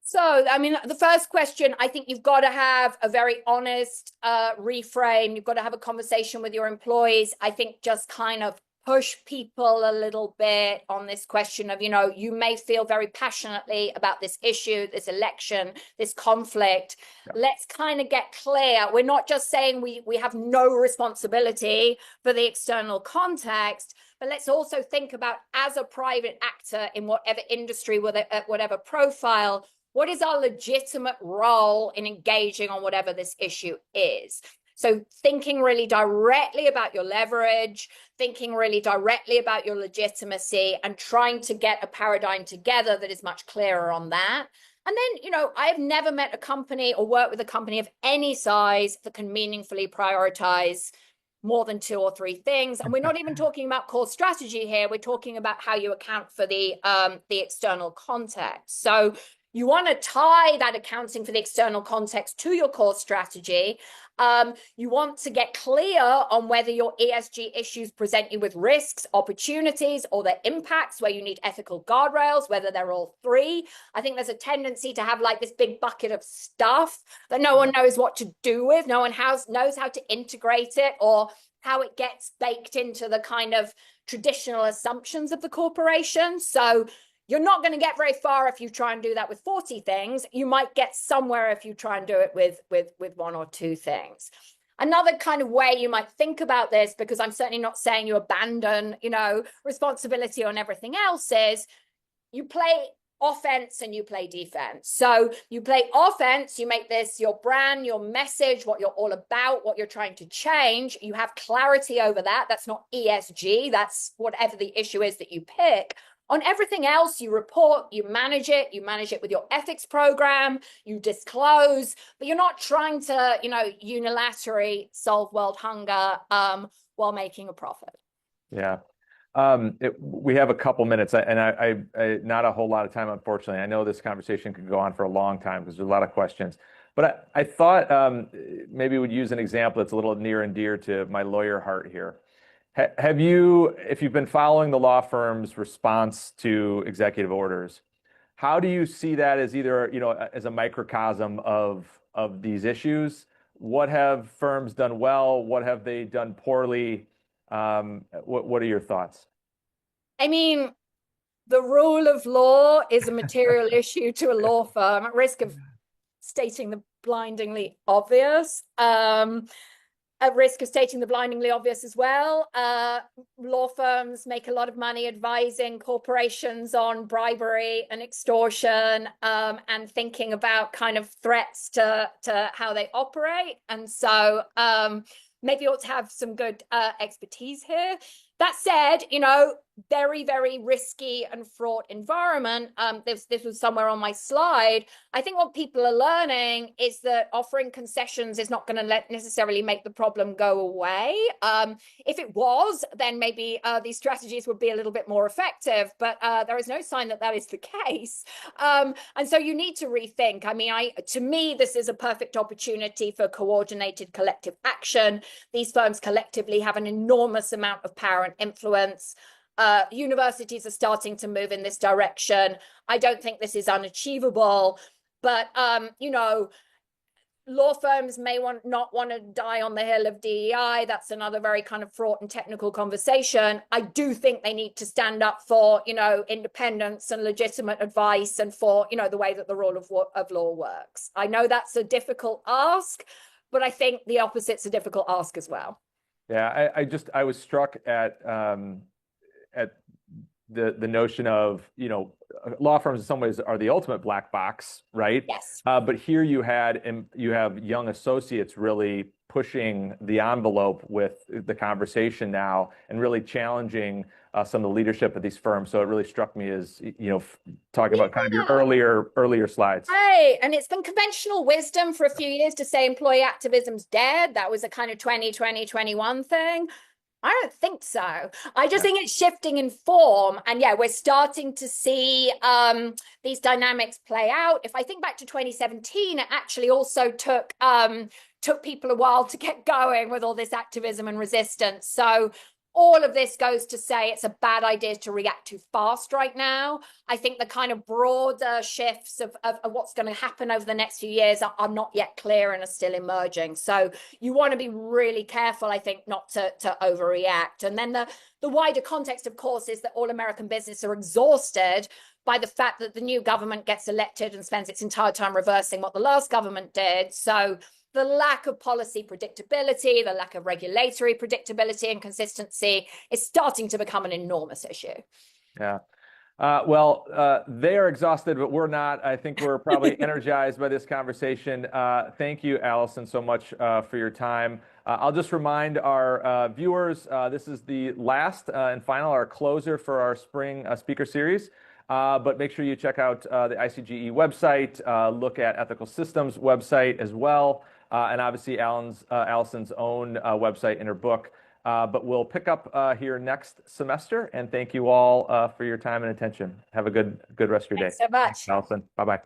So, the first question, I think you've got to have a very honest reframe. You've got to have a conversation with your employees. I think just kind of push people a little bit on this question of, you may feel very passionately about this issue, this election, this conflict. Yeah. Let's kind of get clear. We're not just saying we have no responsibility for the external context, but let's also think about, as a private actor in whatever industry, whatever profile, what is our legitimate role in engaging on whatever this issue is? So thinking really directly about your leverage, thinking really directly about your legitimacy, and trying to get a paradigm together that is much clearer on that. And then, I've never met a company or worked with a company of any size that can meaningfully prioritize more than 2 or 3 things. And we're not even talking about core strategy here. We're talking about how you account for the external context. So you want to tie that accounting for the external context to your core strategy. You want to get clear on whether your ESG issues present you with risks, opportunities, or their impacts, where you need ethical guardrails, whether they're all 3. I think there's a tendency to have like this big bucket of stuff that no one knows what to do with. No one knows how to integrate it, or how it gets baked into the kind of traditional assumptions of the corporation. So you're not going to get very far if you try and do that with 40 things. You might get somewhere if you try and do it with 1 or 2 things. Another kind of way you might think about this, because I'm certainly not saying you abandon, responsibility on everything else, is you play offense and you play defense. So you play offense, you make this your brand, your message, what you're all about, what you're trying to change. You have clarity over that. That's not ESG. That's whatever the issue is that you pick. On everything else, you report, you manage it with your ethics program, you disclose, but you're not trying to, unilaterally solve world hunger while making a profit. Yeah. We have a couple minutes, and I not a whole lot of time, unfortunately. I know this conversation could go on for a long time because there's a lot of questions. But I thought maybe we'd use an example that's a little near and dear to my lawyer heart here. Have you, if you've been following the law firm's response to executive orders, how do you see that as either, as a microcosm of these issues? What have firms done well? What have they done poorly? What are your thoughts? I mean, the rule of law is a material issue to a law firm, at risk of stating the blindingly obvious. At risk of stating the blindingly obvious as well. Law firms make a lot of money advising corporations on bribery and extortion, and thinking about kind of threats to how they operate. And so maybe you ought to have some good expertise here. That said, very, very risky and fraught environment. This was somewhere on my slide. I think what people are learning is that offering concessions is not going to necessarily make the problem go away. If it was, then maybe these strategies would be a little bit more effective, but there is no sign that is the case. And so you need to rethink. I mean, to me, this is a perfect opportunity for coordinated collective action. These firms collectively have an enormous amount of power and influence. Universities are starting to move in this direction. I don't think this is unachievable, but law firms may not want to die on the hill of DEI. That's another very kind of fraught and technical conversation. I do think they need to stand up for, independence and legitimate advice, and for, the way that the rule of law works. I know that's a difficult ask, but I think the opposite's a difficult ask as well. Yeah, I was struck at the notion of, law firms in some ways are the ultimate black box, right? Yes. But here you have young associates really pushing the envelope with the conversation now, and really challenging some of the leadership of these firms. So it really struck me as, talking about kind of your earlier slides. Right. And it's been conventional wisdom for a few years to say employee activism's dead. That was a kind of 2021 thing. I don't think so. I just think it's shifting in form. And yeah, we're starting to see these dynamics play out. If I think back to 2017, it actually also took people a while to get going with all this activism and resistance. So all of this goes to say it's a bad idea to react too fast right now. I think the kind of broader shifts of what's going to happen over the next few years are not yet clear and are still emerging. So you want to be really careful, I think, not to overreact. And then the wider context, of course, is that all American businesses are exhausted by the fact that the new government gets elected and spends its entire time reversing what the last government did. So the lack of policy predictability, the lack of regulatory predictability and consistency is starting to become an enormous issue. Yeah. They are exhausted, but we're not. I think we're probably energized by this conversation. Thank you, Alison, so much for your time. I'll just remind our viewers, this is the last and final, our closer for our spring speaker series. But make sure you check out the ICG+E website, look at Ethical Systems website as well, and obviously Alison's own website in her book. But we'll pick up here next semester, and thank you all for your time and attention. Have a good rest of your day. Thanks so much. Alison, bye-bye.